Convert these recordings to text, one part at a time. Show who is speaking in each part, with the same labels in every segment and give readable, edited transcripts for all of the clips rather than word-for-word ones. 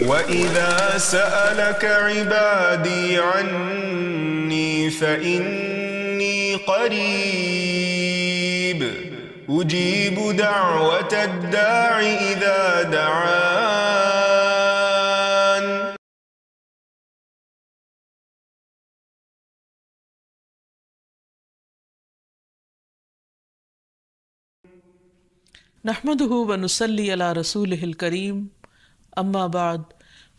Speaker 1: وَإِذَا سَأَلَكَ عِبَادِي عَنِّي فَإِنِّي قَرِيبٌ أُجِيبُ دَعْوَةَ الدَّاعِ إِذَا دَعَانِ.
Speaker 2: نحمده ونصلي على رسوله الكريم اما بعد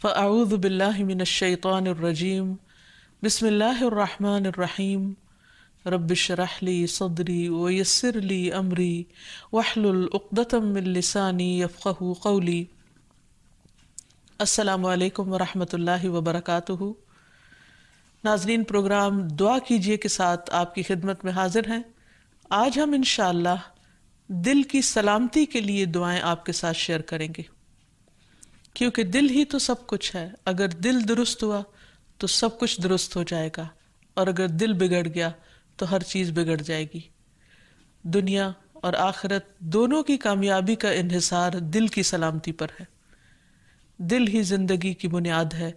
Speaker 2: فاعوذ بالله من الشیطان الرجیم بسم اللہ الرحمن الرحیم رب اشرح لي صدری ويسر لي امری واحلل عقدۃ من لسانی یفقهوا قولی. السلام علیکم ورحمۃ اللہ وبرکاتہ. ناظرین، پروگرام دعا کیجئے کے ساتھ آپ کی خدمت میں حاضر ہیں. آج ہم انشاءاللہ دل کی سلامتی کے لیے دعائیں آپ کے ساتھ شیئر کریں گے، کیونکہ دل ہی تو سب کچھ ہے. اگر دل درست ہوا تو سب کچھ درست ہو جائے گا، اور اگر دل بگڑ گیا تو ہر چیز بگڑ جائے گی. دنیا اور آخرت دونوں کی کامیابی کا انحصار دل کی سلامتی پر ہے. دل ہی زندگی کی بنیاد ہے.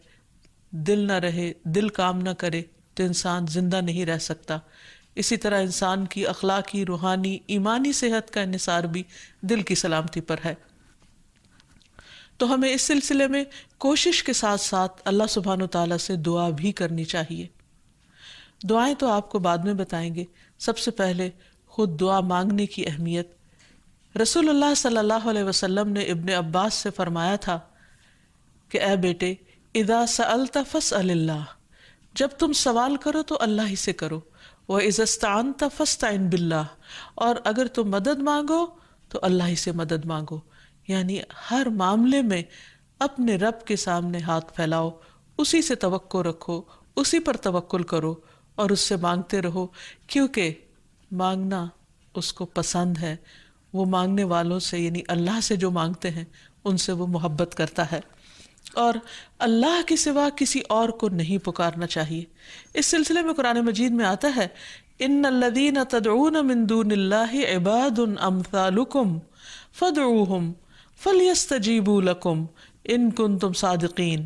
Speaker 2: دل نہ رہے، دل کام نہ کرے تو انسان زندہ نہیں رہ سکتا. اسی طرح انسان کی اخلاقی، روحانی، ایمانی صحت کا انحصار بھی دل کی سلامتی پر ہے. تو ہمیں اس سلسلے میں کوشش کے ساتھ ساتھ اللہ سبحانہ وتعالیٰ سے دعا بھی کرنی چاہیے. دعائیں تو آپ کو بعد میں بتائیں گے. سب سے پہلے خود دعا مانگنے کی اہمیت. رسول اللہ صلی اللہ علیہ وسلم نے ابن عباس سے فرمایا تھا کہ اے بیٹے، اذا سألت فاسأل اللہ، جب تم سوال کرو تو اللہ ہی سے کرو. وَإِذَا اسْتَعَنْتَ فَاسْتَعِنْ بِاللَّهِ، اور اگر تم مدد مانگو تو اللہ ہی سے مدد مانگو. یعنی ہر معاملے میں اپنے رب کے سامنے ہاتھ پھیلاؤ، اسی سے توقع رکھو، اسی پر توکل کرو اور اس سے مانگتے رہو، کیونکہ مانگنا اس کو پسند ہے. وہ مانگنے والوں سے، یعنی اللہ سے جو مانگتے ہیں ان سے وہ محبت کرتا ہے، اور اللہ کے سوا کسی اور کو نہیں پکارنا چاہیے. اس سلسلے میں قرآن مجید میں آتا ہے ان الذین تدعون من دون اللہ عباد امثالکم فادعوہم فلیستجیبوا لکم ان کنتم صادقین.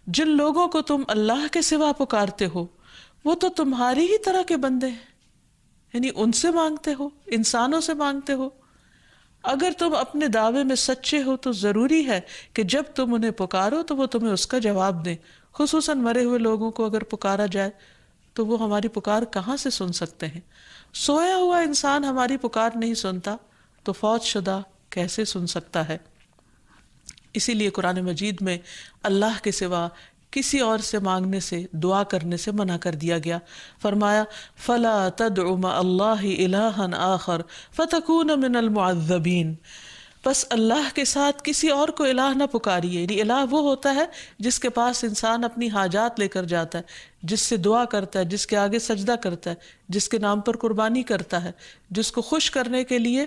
Speaker 2: جن لوگوں کو تم اللہ کے سوا پکارتے ہو وہ تو تمہاری ہی طرح کے بندے ہیں، یعنی ان سے مانگتے ہو، انسانوں سے مانگتے ہو. اگر تم اپنے دعوے میں سچے ہو تو ضروری ہے کہ جب تم انہیں پکارو تو وہ تمہیں اس کا جواب دیں. خصوصاً مرے ہوئے لوگوں کو اگر پکارا جائے تو وہ ہماری پکار کہاں سے سن سکتے ہیں؟ سویا ہوا انسان ہماری پکار نہیں سنتا تو فوت شدہ کیسے سن سکتا ہے؟ اسی لیے قرآن مجید میں اللہ کے سوا کسی اور سے مانگنے سے، دعا کرنے سے منع کر دیا گیا. فرمایا فَلَا تَدْعُ مَعَ اللَّهِ إِلَٰهًا آخَرَ فَتَكُونَ مِنَ الْمُعَذَّبِينَ. بس اللہ کے ساتھ کسی اور کو الہ نہ پکاریے. یعنی الہ وہ ہوتا ہے جس کے پاس انسان اپنی حاجات لے کر جاتا ہے، جس سے دعا کرتا ہے، جس کے آگے سجدہ کرتا ہے، جس کے نام پر قربانی کرتا ہے، جس کو خوش کرنے کے لیے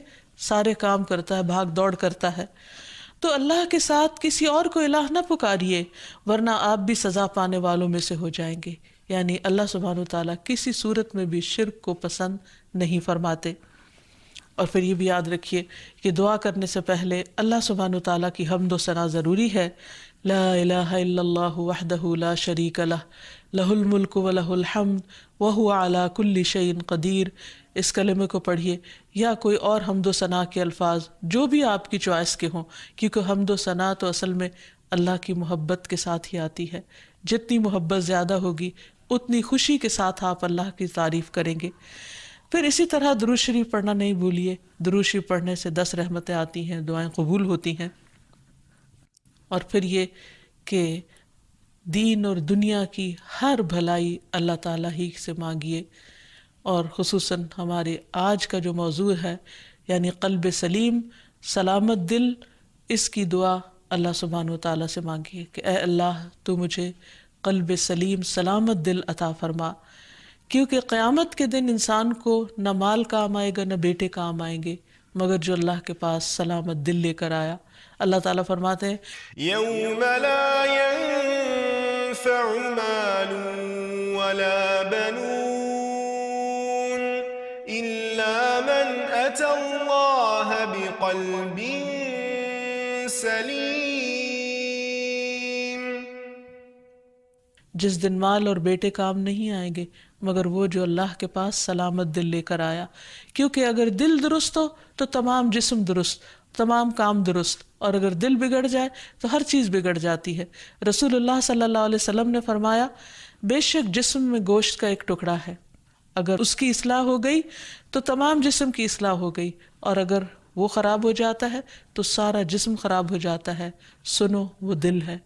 Speaker 2: سارے کام کرتا ہے، بھاگ دوڑ کرتا ہے. تو اللہ کے ساتھ کسی اور کو الہ نہ پکاریے ورنہ آپ بھی سزا پانے والوں میں سے ہو جائیں گے. یعنی اللہ سبحانہ وتعالیٰ کسی صورت میں بھی شرک کو پسند نہیں فرماتے. اور پھر یہ بھی یاد رکھیے کہ دعا کرنے سے پہلے اللہ سبحانہ وتعالیٰ کی حمد و ثنا ضروری ہے. لا الہ الا اللہ وحدہ لا شریک لہ لہ الملک ولہ الحمد وہو علی کل شیء قدیر. اس کلمے کو پڑھیے یا کوئی اور حمد و ثنا کے الفاظ جو بھی آپ کی چوائس کے ہوں، کیونکہ حمد و ثنا تو اصل میں اللہ کی محبت کے ساتھ ہی آتی ہے. جتنی محبت زیادہ ہوگی اتنی خوشی کے ساتھ آپ اللہ کی تعریف کریں گے. پھر اسی طرح درود شریف پڑھنا نہیں بھولیے. درود شریف پڑھنے سے 10 رحمتیں آتی ہیں، دعائیں قبول ہوتی ہیں. اور پھر یہ کہ دین اور دنیا کی ہر بھلائی اللہ تعالیٰ ہی سے مانگیے. اور خصوصاً ہمارے آج کا جو موضوع ہے یعنی قلب سلیم، سلامت دل، اس کی دعا اللہ سبحانہ وتعالیٰ سے مانگیے کہ اے اللہ تو مجھے قلب سلیم، سلامت دل عطا فرما. کیونکہ قیامت کے دن انسان کو نہ مال کام آئے گا، نہ بیٹے کام آئیں گے، مگر جو اللہ کے پاس سلامت دل لے کر آیا. اللہ تعالیٰ فرماتے ہیں
Speaker 1: یوم لا ينفع مال ولا بنون الا من اتى اللہ بقلب سلیم.
Speaker 2: جس دن مال اور بیٹے کام نہیں آئیں گے مگر وہ جو اللہ کے پاس سلامت دل لے کر آیا، کیونکہ اگر دل درست ہو تو تمام جسم درست، تمام کام درست، اور اگر دل بگڑ جائے تو ہر چیز بگڑ جاتی ہے۔ رسول اللہ صلی اللہ علیہ وسلم نے فرمایا، بے شک جسم میں گوشت کا ایک ٹکڑا ہے، اگر اس کی اصلاح ہو گئی تو تمام جسم کی اصلاح ہو گئی، اور اگر وہ خراب ہو جاتا ہے تو سارا جسم خراب ہو جاتا ہے، سنو وہ دل ہے۔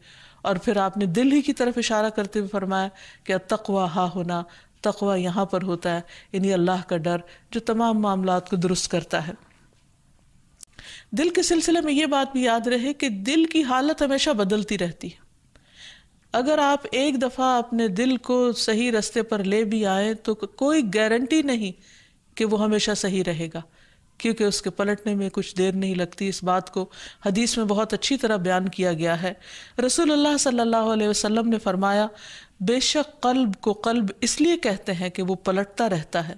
Speaker 2: اور پھر آپ نے دل ہی کی طرف اشارہ کرتے ہوئے فرمایا کہ التقویٰ ہا ہونا، تقویٰ یہاں پر ہوتا ہے، یعنی اللہ کا ڈر جو تمام معاملات کو درست کرتا ہے۔ دل کے سلسلے میں یہ بات بھی یاد رہے کہ دل کی حالت ہمیشہ بدلتی رہتی ہے۔ اگر آپ ایک دفعہ اپنے دل کو صحیح رستے پر لے بھی آئیں تو کوئی گارنٹی نہیں کہ وہ ہمیشہ صحیح رہے گا، کیونکہ اس کے پلٹنے میں کچھ دیر نہیں لگتی۔ اس بات کو حدیث میں بہت اچھی طرح بیان کیا گیا ہے۔ رسول اللہ صلی اللہ علیہ وسلم نے فرمایا، بے شک قلب کو قلب اس لیے کہتے ہیں کہ وہ پلٹتا رہتا ہے،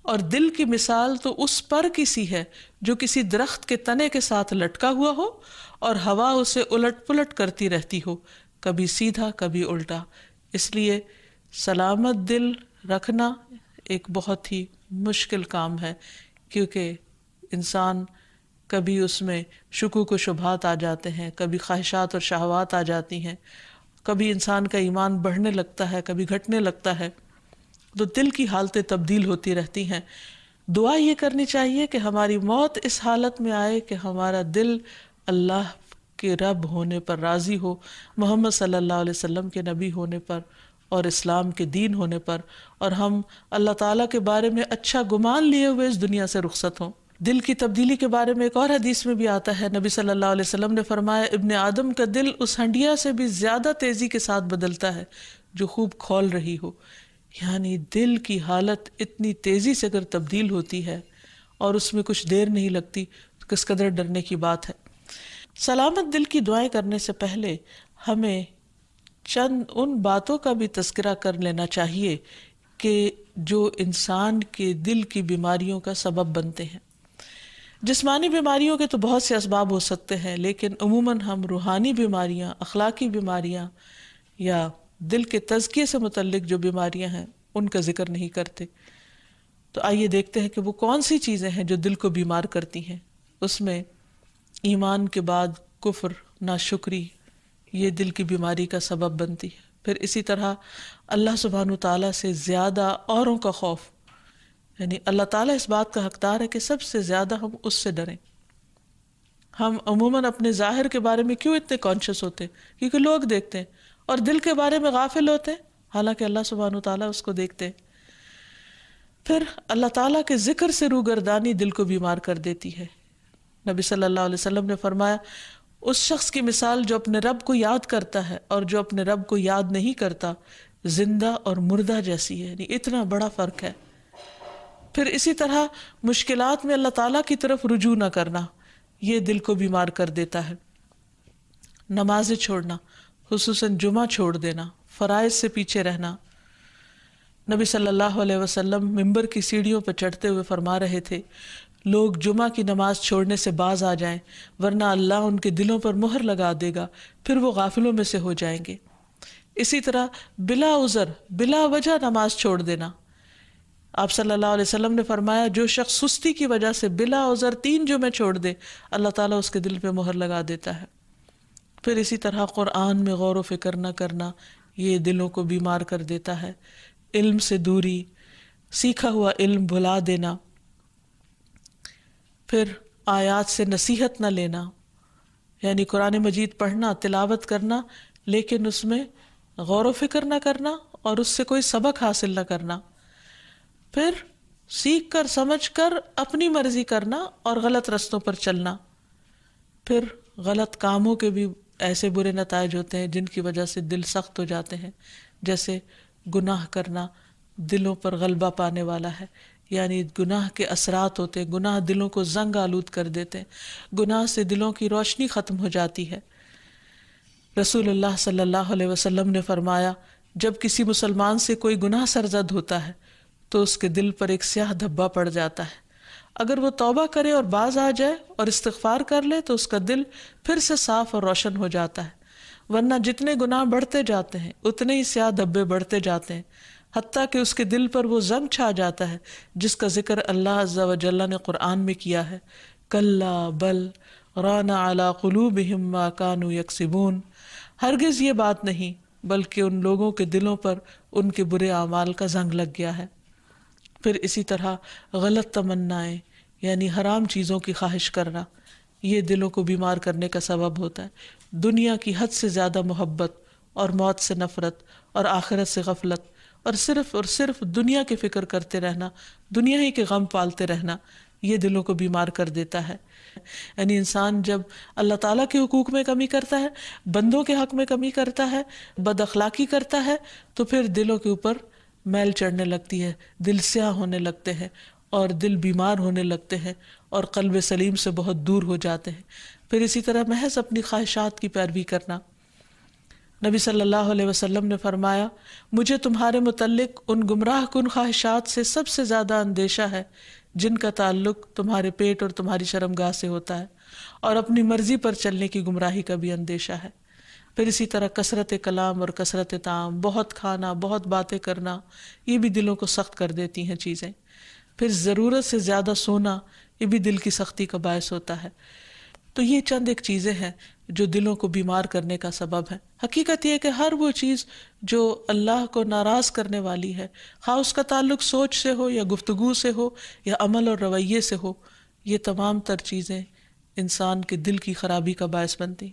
Speaker 2: اور دل کی مثال تو اس پر کسی ہے جو کسی درخت کے تنے کے ساتھ لٹکا ہوا ہو اور ہوا اسے الٹ پلٹ کرتی رہتی ہو، کبھی سیدھا کبھی الٹا۔ اس لیے سلامت دل رکھنا ایک بہت ہی مشکل کام ہے، کیونکہ انسان کبھی اس میں شکوک و شبہات آ جاتے ہیں، کبھی خواہشات اور شہوات آ جاتی ہیں، کبھی انسان کا ایمان بڑھنے لگتا ہے، کبھی گھٹنے لگتا ہے، تو دل کی حالتیں تبدیل ہوتی رہتی ہیں۔ دعا یہ کرنی چاہیے کہ ہماری موت اس حالت میں آئے کہ ہمارا دل اللہ کے رب ہونے پر راضی ہو، محمد صلی اللہ علیہ وسلم کے نبی ہونے پر اور اسلام کے دین ہونے پر، اور ہم اللہ تعالیٰ کے بارے میں اچھا گمان لیے ہوئے اس دنیا سے رخصت ہوں۔ دل کی تبدیلی کے بارے میں ایک اور حدیث میں بھی آتا ہے، نبی صلی اللہ علیہ وسلم نے فرمایا، ابن آدم کا دل اس ہنڈیا سے بھی زیادہ تیزی کے ساتھ بدلتا ہے جو خوب کھول رہی ہو۔ یعنی دل کی حالت اتنی تیزی سے اگر تبدیل ہوتی ہے اور اس میں کچھ دیر نہیں لگتی تو کس قدر ڈرنے کی بات ہے۔ سلامت دل کی دعائیں کرنے سے پہلے ہمیں چند ان باتوں کا بھی تذکرہ کر لینا چاہیے کہ جو انسان کے دل کی بیماریوں کا سبب بنتے ہیں۔ جسمانی بیماریوں کے تو بہت سے اسباب ہو سکتے ہیں، لیکن عموماً ہم روحانی بیماریاں، اخلاقی بیماریاں یا دل کے تزکیے سے متعلق جو بیماریاں ہیں ان کا ذکر نہیں کرتے۔ تو آئیے دیکھتے ہیں کہ وہ کون سی چیزیں ہیں جو دل کو بیمار کرتی ہیں۔ اس میں ایمان کے بعد کفر، ناشکری، یہ دل کی بیماری کا سبب بنتی ہے۔ پھر اسی طرح اللہ سبحانہ وتعالیٰ سے زیادہ اوروں کا خوف، یعنی اللہ تعالیٰ اس بات کا حقدار ہے کہ سب سے زیادہ ہم اس سے ڈریں۔ ہم عموماً اپنے ظاہر کے بارے میں کیوں اتنے کانشیس ہوتے ہیں؟ کیونکہ لوگ دیکھتے ہیں، اور دل کے بارے میں غافل ہوتے ہیں، حالانکہ اللہ سبحانہ وتعالیٰ اس کو دیکھتے ہیں۔ پھر اللہ تعالیٰ کے ذکر سے روگردانی دل کو بیمار کر دیتی ہے۔ نبی صلی اللہ علیہ وسلم نے فرمایا، اس شخص کی مثال جو اپنے رب کو یاد کرتا ہے اور جو اپنے رب کو یاد نہیں کرتا، زندہ اور مردہ جیسی ہے، یعنی اتنا بڑا فرق ہے۔ پھر اسی طرح مشکلات میں اللہ تعالیٰ کی طرف رجوع نہ کرنا، یہ دل کو بیمار کر دیتا ہے۔ نمازیں چھوڑنا، خصوصاً جمعہ چھوڑ دینا، فرائض سے پیچھے رہنا۔ نبی صلی اللہ علیہ وسلم منبر کی سیڑھیوں پر چڑھتے ہوئے فرما رہے تھے، لوگ جمعہ کی نماز چھوڑنے سے باز آ جائیں، ورنہ اللہ ان کے دلوں پر مہر لگا دے گا، پھر وہ غافلوں میں سے ہو جائیں گے۔ اسی طرح بلا عذر، بلا وجہ نماز چھوڑ دینا۔ آپ صلی اللہ علیہ وسلم نے فرمایا، جو شخص سستی کی وجہ سے بلا عذر 3 جمعے چھوڑ دے، اللہ تعالیٰ اس کے دل پہ مہر لگا دیتا ہے۔ پھر اسی طرح قرآن میں غور و فکر نہ کرنا، یہ دلوں کو بیمار کر دیتا ہے۔ علم سے دوری، سیکھا ہوا علم بھلا دینا۔ پھر آیات سے نصیحت نہ لینا، یعنی قرآن مجید پڑھنا، تلاوت کرنا، لیکن اس میں غور و فکر نہ کرنا اور اس سے کوئی سبق حاصل نہ کرنا۔ پھر سیکھ کر سمجھ کر اپنی مرضی کرنا اور غلط رستوں پر چلنا۔ پھر غلط کاموں کے بھی ایسے برے نتائج ہوتے ہیں جن کی وجہ سے دل سخت ہو جاتے ہیں، جیسے گناہ کرنا دلوں پر غلبہ پانے والا ہے، یعنی گناہ کے اثرات ہوتے ہیں، گناہ دلوں کو زنگ آلود کر دیتے ہیں، گناہ سے دلوں کی روشنی ختم ہو جاتی ہے۔ رسول اللہ صلی اللہ علیہ وسلم نے فرمایا، جب کسی مسلمان سے کوئی گناہ سرزد ہوتا ہے تو اس کے دل پر ایک سیاہ دھبا پڑ جاتا ہے، اگر وہ توبہ کرے اور باز آ جائے اور استغفار کر لے تو اس کا دل پھر سے صاف اور روشن ہو جاتا ہے، ورنہ جتنے گناہ بڑھتے جاتے ہیں اتنے ہی سیاہ دھبے بڑھتے جاتے ہیں، حتیٰ کہ اس کے دل پر وہ زنگ چھا جاتا ہے جس کا ذکر اللہ عز و جل نے قرآن میں کیا ہے، کلا بل ران علی قلوبہم ما کانوا یکسبون، ہرگز یہ بات نہیں بلکہ ان لوگوں کے دلوں پر ان کے برے اعمال کا زنگ لگ گیا ہے۔ پھر اسی طرح غلط تمنائیں یعنی حرام چیزوں کی خواہش کرنا، یہ دلوں کو بیمار کرنے کا سبب ہوتا ہے۔ دنیا کی حد سے زیادہ محبت اور موت سے نفرت اور آخرت سے غفلت اور صرف دنیا کی فکر کرتے رہنا، دنیا ہی کے غم پالتے رہنا، یہ دلوں کو بیمار کر دیتا ہے۔ یعنی انسان جب اللہ تعالیٰ کے حقوق میں کمی کرتا ہے، بندوں کے حق میں کمی کرتا ہے، بد اخلاقی کرتا ہے، تو پھر دلوں کے اوپر میل چڑھنے لگتی ہے، دل سیاہ ہونے لگتے ہیں اور دل بیمار ہونے لگتے ہیں اور قلب سلیم سے بہت دور ہو جاتے ہیں۔ پھر اسی طرح محض اپنی خواہشات کی پیروی کرنا۔ نبی صلی اللہ علیہ وسلم نے فرمایا، مجھے تمہارے متعلق ان گمراہ کن خواہشات سے سب سے زیادہ اندیشہ ہے جن کا تعلق تمہارے پیٹ اور تمہاری شرمگاہ سے ہوتا ہے، اور اپنی مرضی پر چلنے کی گمراہی کا بھی اندیشہ ہے۔ پھر اسی طرح کثرت کلام اور کثرت طعام، بہت کھانا، بہت باتیں کرنا، یہ بھی دلوں کو سخت کر دیتی ہیں چیزیں۔ پھر ضرورت سے زیادہ سونا، یہ بھی دل کی سختی کا باعث ہوتا ہے۔ تو یہ چند ایک چیزیں ہیں جو دلوں کو بیمار کرنے کا سبب ہے۔ حقیقت یہ ہے کہ ہر وہ چیز جو اللہ کو ناراض کرنے والی ہے، خواہ اس کا تعلق سوچ سے ہو یا گفتگو سے ہو یا عمل اور رویے سے ہو، یہ تمام تر چیزیں انسان کے دل کی خرابی کا باعث بنتی۔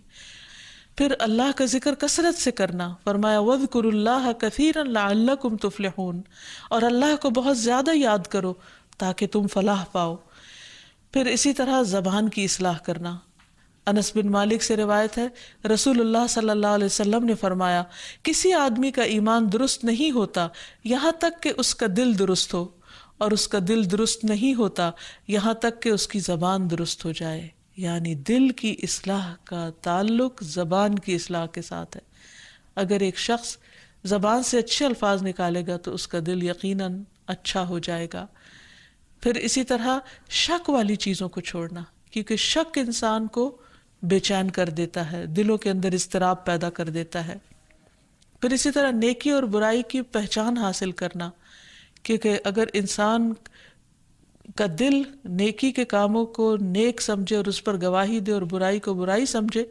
Speaker 2: پھر اللہ کا ذکر کثرت سے کرنا، فرمایا وَاذْكُرُوا اللَّهَ كَثِيرًا لَعَلَّكُمْ تُفْلِحُونَ، اور اللہ کو بہت زیادہ یاد کرو تاکہ تم فلاح پاؤ۔ پھر اسی طرح زبان کی اصلاح کرنا۔ انس بن مالک سے روایت ہے، رسول اللہ صلی اللہ علیہ وسلم نے فرمایا، کسی آدمی کا ایمان درست نہیں ہوتا یہاں تک کہ اس کا دل درست ہو، اور اس کا دل درست نہیں ہوتا یہاں تک کہ اس کی زبان درست ہو جائے۔ یعنی دل کی اصلاح کا تعلق زبان کی اصلاح کے ساتھ ہے۔ اگر ایک شخص زبان سے اچھے الفاظ نکالے گا تو اس کا دل یقیناً اچھا ہو جائے گا۔ پھر اسی طرح شک والی چیزوں کو چھوڑنا، کیونکہ شک انسان کو بے چین کر دیتا ہے، دلوں کے اندر اضطراب پیدا کر دیتا ہے۔ پھر اسی طرح نیکی اور برائی کی پہچان حاصل کرنا، کیونکہ اگر انسان کا دل نیکی کے کاموں کو نیک سمجھے اور اس پر گواہی دے اور برائی کو برائی سمجھے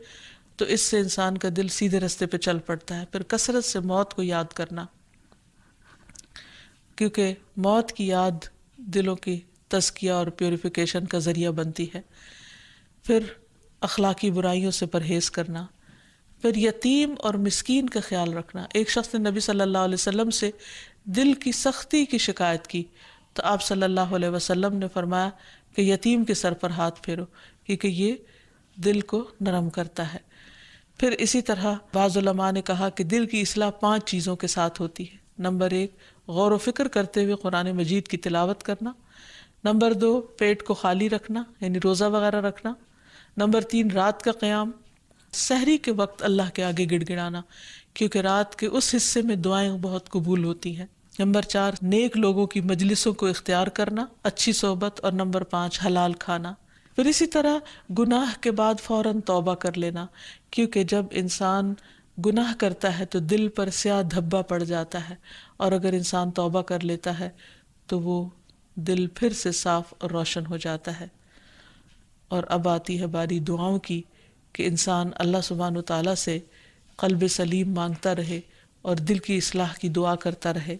Speaker 2: تو اس سے انسان کا دل سیدھے رستے پہ چل پڑتا ہے۔ پھر کثرت سے موت کو یاد کرنا، کیونکہ موت کی یاد دلوں کی تزکیہ اور پیوریفیکیشن کا ذریعہ بنتی ہے۔ پھر اخلاقی برائیوں سے پرہیز کرنا۔ پھر یتیم اور مسکین کا خیال رکھنا۔ ایک شخص نے نبی صلی اللہ علیہ وسلم سے دل کی سختی کی شکایت کی تو آپ صلی اللہ علیہ وسلم نے فرمایا کہ یتیم کے سر پر ہاتھ پھیرو، کیونکہ یہ دل کو نرم کرتا ہے۔ پھر اسی طرح بعض علماء نے کہا کہ دل کی اصلاح 5 چیزوں کے ساتھ ہوتی ہے۔ نمبر 1، غور و فکر کرتے ہوئے قرآن مجید کی تلاوت کرنا۔ نمبر 2، پیٹ کو خالی رکھنا یعنی روزہ وغیرہ رکھنا۔ نمبر 3، رات کا قیام، سحری کے وقت اللہ کے آگے گڑ گڑانا، کیونکہ رات کے اس حصے میں دعائیں بہت قبول ہوتی ہیں۔ نمبر 4، نیک لوگوں کی مجلسوں کو اختیار کرنا، اچھی صحبت۔ اور نمبر 5، حلال کھانا۔ پھر اسی طرح گناہ کے بعد فوراً توبہ کر لینا، کیونکہ جب انسان گناہ کرتا ہے تو دل پر سیاہ دھبا پڑ جاتا ہے، اور اگر انسان توبہ کر لیتا ہے تو وہ دل پھر سے صاف اور روشن ہو جاتا ہے۔ اور اب آتی ہے باری دعاؤں کی کہ انسان اللہ سبحانہ وتعالیٰ سے قلب سلیم مانگتا رہے اور دل کی اصلاح کی دعا کرتا رہے۔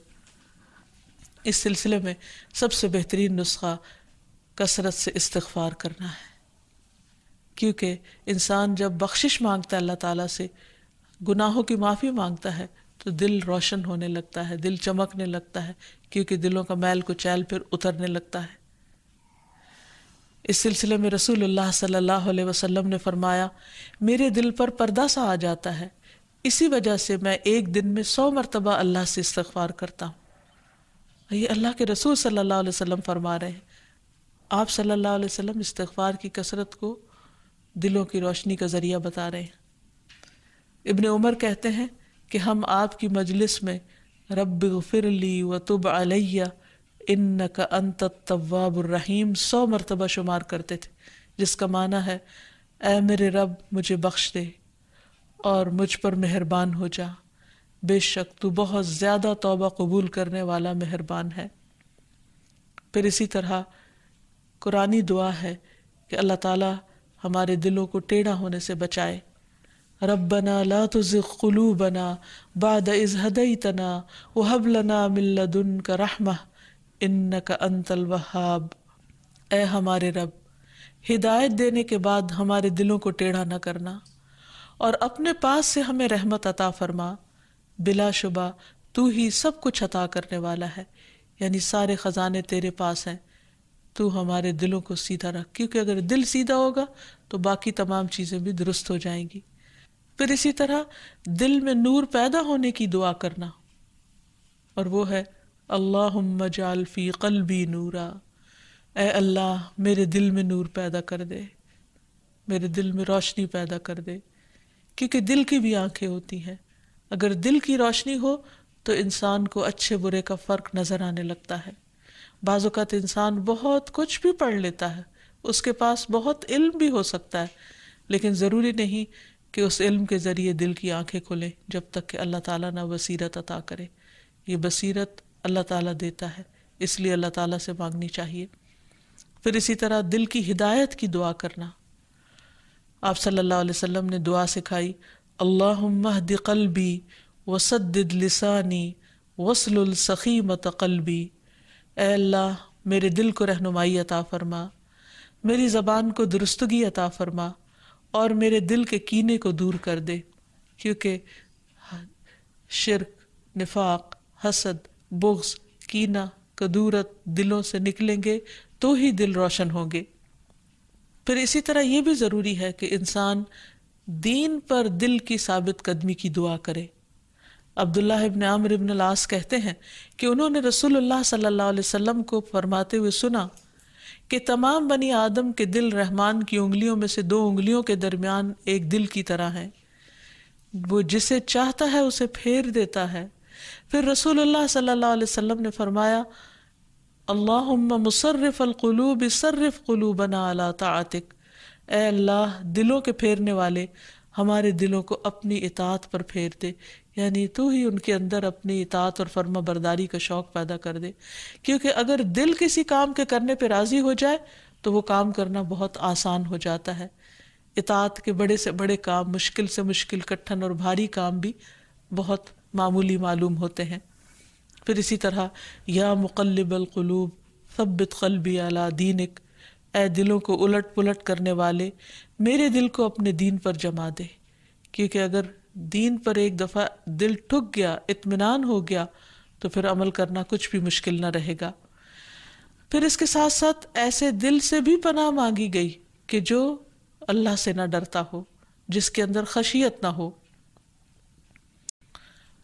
Speaker 2: اس سلسلے میں سب سے بہترین نسخہ کثرت سے استغفار کرنا ہے، کیونکہ انسان جب بخشش مانگتا ہے اللہ تعالیٰ سے، گناہوں کی معافی مانگتا ہے تو دل روشن ہونے لگتا ہے، دل چمکنے لگتا ہے، کیونکہ دلوں کا میل کچیل پھر اترنے لگتا ہے۔ اس سلسلے میں رسول اللہ صلی اللہ علیہ وسلم نے فرمایا، میرے دل پر پردہ سا آ جاتا ہے، اسی وجہ سے میں ایک دن میں 100 مرتبہ اللہ سے استغفار کرتا ہوں۔ یہ اللہ کے رسول صلی اللہ علیہ وسلم فرما رہے ہیں۔ آپ صلی اللہ علیہ وسلم استغفار کی کثرت کو دلوں کی روشنی کا ذریعہ بتا رہے ہیں۔ ابن عمر کہتے ہیں کہ ہم آپ کی مجلس میں رب اغفر لی وتب علی انک انت التواب الرحیم 100 مرتبہ شمار کرتے تھے، جس کا معنی ہے اے میرے رب مجھے بخش دے اور مجھ پر مہربان ہو جا، بے شک تو بہت زیادہ توبہ قبول کرنے والا مہربان ہے۔ پھر اسی طرح قرآنی دعا ہے کہ اللہ تعالیٰ ہمارے دلوں کو ٹیڑھا ہونے سے بچائے۔ ربنا لا تزغ قلوبنا بعد اذ ہدیتنا وہب لنا من لدنک رحمہ انک انت الوہاب۔ اے ہمارے رب، ہدایت دینے کے بعد ہمارے دلوں کو ٹیڑھا نہ کرنا، اور اپنے پاس سے ہمیں رحمت عطا فرما، بلا شبہ تو ہی سب کچھ عطا کرنے والا ہے، یعنی سارے خزانے تیرے پاس ہیں، تو ہمارے دلوں کو سیدھا رکھ، کیونکہ اگر دل سیدھا ہوگا تو باقی تمام چیزیں بھی درست ہو جائیں گی۔ پھر اسی طرح دل میں نور پیدا ہونے کی دعا کرنا، اور وہ ہے اللہم اجعل فی قلبی نورا، اے اللہ میرے دل میں نور پیدا کر دے، میرے دل میں روشنی پیدا کر دے، کیونکہ دل کی بھی آنکھیں ہوتی ہیں، اگر دل کی روشنی ہو تو انسان کو اچھے برے کا فرق نظر آنے لگتا ہے۔ بعض اوقات انسان بہت کچھ بھی پڑھ لیتا ہے، اس کے پاس بہت علم بھی ہو سکتا ہے، لیکن ضروری نہیں کہ اس علم کے ذریعے دل کی آنکھیں کھلیں جب تک کہ اللہ تعالیٰ نہ بصیرت عطا کرے۔ یہ بصیرت اللہ تعالیٰ دیتا ہے، اس لیے اللہ تعالیٰ سے مانگنی چاہیے۔ پھر اسی طرح دل کی ہدایت کی دعا کرنا، آپ صلی اللہ علیہ وسلم نے دعا سکھائی، اللہم اہد قلبی وسدد لسانی واسلل سخیمۃ قلبی، اے اللہ میرے دل کو رہنمائی عطا فرما، میری زبان کو درستگی عطا فرما، اور میرے دل کے کینے کو دور کر دے، کیونکہ شرک، نفاق، حسد، بغض، کینہ، کدورت دلوں سے نکلیں گے تو ہی دل روشن ہوں گے۔ پھر اسی طرح یہ بھی ضروری ہے کہ انسان دین پر دل کی ثابت قدمی کی دعا کرے۔ عبداللہ ابن عمرو ابن العاص کہتے ہیں کہ انہوں نے رسول اللہ صلی اللہ علیہ وسلم کو فرماتے ہوئے سنا کہ تمام بنی آدم کے دل رحمان کی انگلیوں میں سے 2 انگلیوں کے درمیان ایک دل کی طرح ہیں، وہ جسے چاہتا ہے اسے پھیر دیتا ہے۔ پھر رسول اللہ صلی اللہ علیہ وسلم نے فرمایا، اللہم مصرف القلوب صرف قلوبنا علی طاعتک، اے اللہ دلوں کے پھیرنے والے ہمارے دلوں کو اپنی اطاعت پر پھیر دے، یعنی تو ہی ان کے اندر اپنی اطاعت اور فرما برداری کا شوق پیدا کر دے، کیونکہ اگر دل کسی کام کے کرنے پہ راضی ہو جائے تو وہ کام کرنا بہت آسان ہو جاتا ہے۔ اطاعت کے بڑے سے بڑے کام، مشکل سے مشکل، کٹھن اور بھاری کام بھی بہت معمولی معلوم ہوتے ہیں۔ پھر اسی طرح یا مقلب القلوب ثبت قلبی علی دینک، اے دلوں کو الٹ پلٹ کرنے والے میرے دل کو اپنے دین پر جما دے، کیونکہ اگر دین پر ایک دفعہ دل ٹھک گیا، اطمینان ہو گیا، تو پھر عمل کرنا کچھ بھی مشکل نہ رہے گا۔ پھر اس کے ساتھ ساتھ ایسے دل سے بھی پناہ مانگی گئی کہ جو اللہ سے نہ ڈرتا ہو، جس کے اندر خشیت نہ ہو۔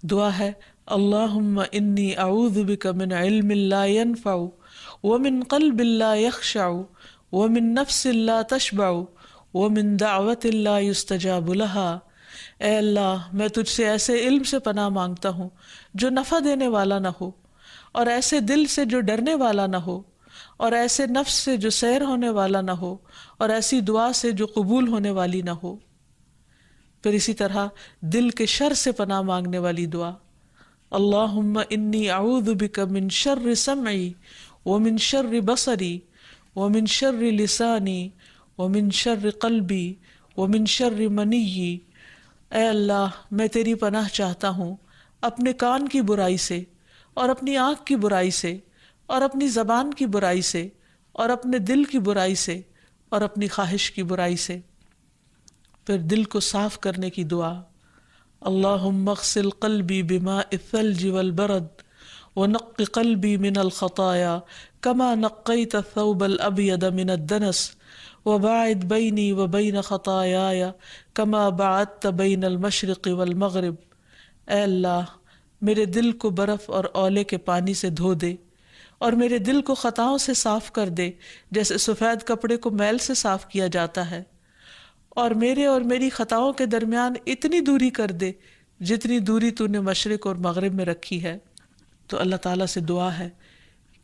Speaker 2: دعا ہے اللہم انی اعوذ بک من علم لا ينفع ومن قلب لا يخشع ومن نفس لا تشبع ومن دعوت لا يستجاب لها، اے اللہ میں تجھ سے ایسے علم سے پناہ مانگتا ہوں جو نفع دینے والا نہ ہو، اور ایسے دل سے جو ڈرنے والا نہ ہو، اور ایسے نفس سے جو سیر ہونے والا نہ ہو، اور ایسی دعا سے جو قبول ہونے والی نہ ہو۔ پھر اسی طرح دل کے شر سے پناہ مانگنے والی دعا، اللہم انی اعوذ بک من شر سمعی ومن شر بصری ومن شر لسانی ومن شر قلبی ومن شر منی، اے اللہ میں تیری پناہ چاہتا ہوں اپنے کان کی برائی سے، اور اپنی آنکھ کی برائی سے، اور اپنی زبان کی برائی سے، اور اپنے دل کی برائی سے، اور اپنی خواہش کی برائی سے۔ پھر دل کو صاف کرنے کی دعا، اللہم اغسل قلبی بماء الثلج والبرد ونق قلبی من الخطایا کما نقیت الثوب الابید من الدنس وباعد بینی وبین خطایای کما باعدت بین المشرق والمغرب، اے اللہ میرے دل کو برف اور اولے کے پانی سے دھو دے، اور میرے دل کو خطاؤں سے صاف کر دے جیسے سفید کپڑے کو میل سے صاف کیا جاتا ہے، اور میرے اور میری خطاؤں کے درمیان اتنی دوری کر دے جتنی دوری تو نے مشرق اور مغرب میں رکھی ہے۔ تو اللہ تعالیٰ سے دعا ہے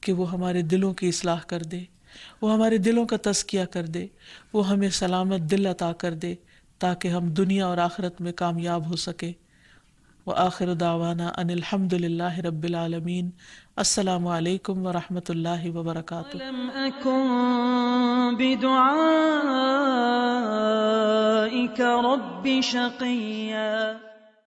Speaker 2: کہ وہ ہمارے دلوں کی اصلاح کر دے، وہ ہمارے دلوں کا تزکیہ کر دے، وہ ہمیں سلامت دل عطا کر دے تاکہ ہم دنیا اور آخرت میں کامیاب ہو سکے. وآخر دعوانا ان الحمد للہ رب العالمین. السلام علیکم ورحمۃ اللہ وبرکاتہ.
Speaker 3: ولم أكن بدعائك رب شقيا.